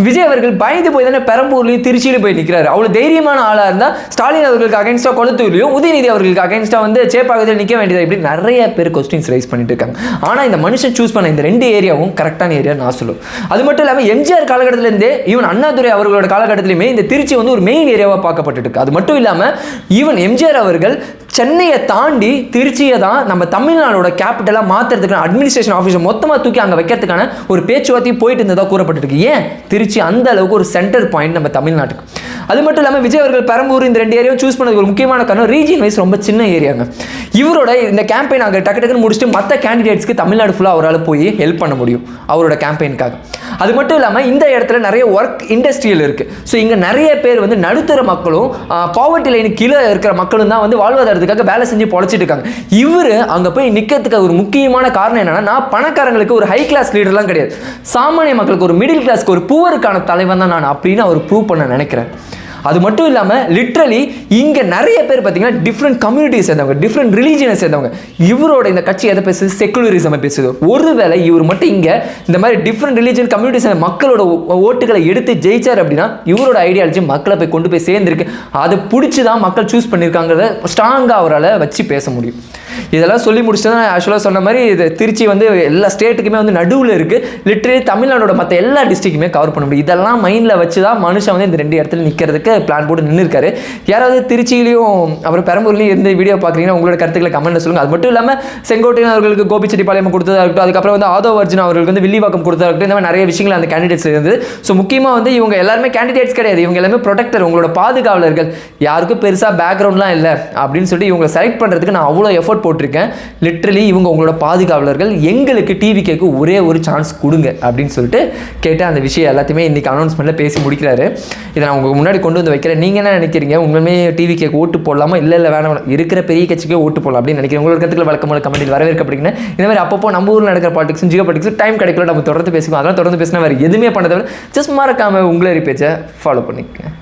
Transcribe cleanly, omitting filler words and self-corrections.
விஜய் அவர்கள் பயந்து போய் தானே பெரம்பூர்லையும் திருச்சியிலும் போய் நிற்கிறாரு. அவ்வளோ தைரியமான ஆளாக இருந்தால் ஸ்டாலின் அவர்களுக்கு அகைன்ஸ்டாக கொளத்தூர்லையும் உதயநிதி அவர்களுக்கு அகைன்ஸ்டாக வந்து சேப்பாக்கத்தில் நிற்க வேண்டியது இப்படி நிறைய பேர் கொஸ்டின்ஸ் ரைஸ் பண்ணிட்டு இருக்காங்க. ஆனால் இந்த மனுஷன் சூஸ் பண்ண இந்த 2 ஏரியாவும் கரெக்டான ஏரியா நான் சொல்லுவேன். அது மட்டும் இல்லாமல் எம்ஜிஆர் காலகட்டத்திலேருந்தே ஈவன் அண்ணாதுரை அவர்களோட காலகட்டத்திலுமே இந்த திருச்சி வந்து ஒரு மெயின் ஏரியாவாக பார்க்கப்பட்டு இருக்கு. அது மட்டும் இல்லாமல் ஈவன் எம்ஜிஆர் அவர்கள் சென்னையை தாண்டி திருச்சியை தான் நம்ம தமிழ்நாடோட கேபிட்டலாக மாற்றுறதுக்கான அட்மினிஸ்ட்ரேஷன் ஆஃபீஸை மொத்தமாக தூக்கி அங்கே வைக்கிறதுக்கான ஒரு பேச்சுவார்த்தையும் போயிட்டு இருந்ததாக கூறப்பட்டிருக்கு. ஏன் திருச்சி அந்த அளவுக்கு ஒரு சென்டர் பாயிண்ட் நம்ம தமிழ்நாட்டுக்கு. அது மட்டும் இல்லாமல் விஜய் அவர்கள் பெரம்பூர் இந்த 2 ஏரியாவும் சூஸ் பண்ணதுக்கு ஒரு முக்கியமான காரணம் ரீஜியன் வைஸ் ரொம்ப சின்ன ஏரியாங்க. இவரோட இந்த கேம்பெயின் அங்கே டக்கு டக்குன்னு முடிச்சுட்டு மற்ற கேண்டிடேட்ஸ்க்கு தமிழ்நாடு ஃபுல்லாக அவரால் போய் ஹெல்ப் பண்ண முடியும் அவரோட கேம்பெயினுக்காக. அது மட்டும் இல்லாமல் இந்த இடத்துல நிறைய ஒர்க் இண்டஸ்ட்ரியல் இருக்குது. ஸோ இங்கே நிறைய பேர் வந்து நடுத்தர மக்களும் பாவர்ட்டி லைனுக்கு கீழே இருக்கிற மக்களும் தான் வந்து வாழ்வாதாரத்துக்காக வேலை செஞ்சு பொழைச்சிட்டு இருக்காங்க. இவர் அங்கே போய் நிற்கிறதுக்கு ஒரு முக்கியமான காரணம் என்னன்னா, நான் பணக்காரங்களுக்கு ஒரு ஹை கிளாஸ் லீடர்லாம் கிடையாது, சாமானிய மக்களுக்கு ஒரு மிடில் கிளாஸ்க்கு ஒரு புவருக்கான தலைவன் தான் நான் அப்படின்னு அவர் ப்ரூவ் பண்ண நினைக்கிறேன். அது மட்டும் இல்லாமல் லிட்ரலி இங்கே நிறைய பேர் பார்த்தீங்கன்னா டிஃப்ரெண்ட் கம்யூனிட்டிஸ் சேர்ந்தவங்க, டிஃப்ரெண்ட் ரிலீஜனை சேர்ந்தவங்க. இவரோட இந்த கட்சி எதை பேசுது? செக்குலரிசம் பேசுது. ஒருவேளை இவர் மட்டும் இங்கே இந்த மாதிரி டிஃப்ரெண்ட் ரிலீஜன் கம்யூனிட்டிஸ் மக்களோட ஓட்டுகளை எடுத்து ஜெயிச்சார் அப்படின்னா இவரோட ஐடியாலஜி மக்களை போய் கொண்டு போய் சேர்ந்துருக்கு. அதை பிடிச்சி தான் மக்கள் சூஸ் பண்ணியிருக்காங்கிறத ஸ்ட்ராங்காக அவரால் வச்சு பேச முடியும். இதெல்லாம் சொல்லி முடிச்சுட்டு தான் ஆக்சுவலாக சொன்ன மாதிரி இது திருச்சி வந்து எல்லா ஸ்டேட்டுக்குமே வந்து நடுவில் இருக்குது. லிட்ரலி தமிழ்நாடோட மற்ற எல்லா டிஸ்ட்ரிக்ட்டுமே கவர் பண்ண முடியும். இதெல்லாம் மைண்டில் வச்சு தான் மனுஷன் வந்து இந்த 2 இடத்துல நிற்கிறதுக்கு பிளான் போட்டு நின்றுருக்காரு. யாராவது திருச்சியிலையும் அப்புறம் பெரம்பூர்லையும் இருந்து வீடியோ பார்க்குறீங்கன்னா உங்களோட கருத்துக்களை கமெண்ட்டில் சொல்லுங்கள். அது மட்டும் இல்லாமல் செங்கோட்டையன் அவர்களுக்கு கோபிச்செட்டிப்பாளையம் கொடுத்ததாக இருக்கட்டும், அதுக்கப்புறம் வந்து ஆதவ அர்ஜுன் அவர்களுக்கு வந்து வில்லிவாக்கம் கொடுத்ததாக இருக்கட்டும், இந்த மாதிரி நிறைய விஷயங்கள் அந்த கேண்டிடேட்ஸ் இருந்தது. ஸோ முக்கியமாக வந்து இவங்க எல்லாருமே கேண்டிடேட்ஸ் கிடையாது, இவங்க எல்லாமே ப்ரொடெக்டர், உங்களோட பாதுகாவலர்கள். யாருக்கும் பெருசாக பேக்ரவுண்ட்லாம் இல்லை அப்படின்னு சொல்லி இவங்களை செலக்ட் பண்ணுறதுக்கு நான் அவ்வளோ எஃபோர்ட் போட்டிருக்கேன். லிட்ரலி இவங்க உங்களோட பாதுகாவலர்கள், எங்களுக்கு டிவிகேக்கு ஒரே ஒரு சான்ஸ் கொடுங்க அப்படின்னு சொல்லிட்டு கேட்டு அந்த விஷயம் எல்லாத்தையுமே இன்றைக்கி அனௌன்ஸ்மெண்ட்டில் பேசி முடிக்கிறாரு. இதை நான் உங்களுக்கு முன்னாடி கொண்டு வந்து வைக்கிறேன். நீங்கள் என்ன நினைக்கிறீங்க? உண்மையுமே டிவிகேக்கு ஓட்டு போடலாமா இல்லை வேணாம் இருக்கிற பெரிய கட்சிக்கே ஓட்டு போடலாம் அப்படின்னு நினைக்கிறேன்? உங்களோட கருத்துக்களை வழக்கமான கமெண்ட்டில் வரவேற்கப்படுங்க. இந்த மாதிரி அப்பப்போ நம்ம ஊரில் நடக்கிற பாலிடிக்ஸும் ஜியோ பாலிடிக்ஸும் டைம் கிடைக்கல நம்ம தொடர்ந்து பேசுவோம். அதெல்லாம் தொடர்ந்து பேசினா வேறு எதுவுமே பண்ணதை விட ஜஸ்ட் மறக்காமல் உங்களை பேச்சை ஃபாலோ பண்ணிக்கங்க.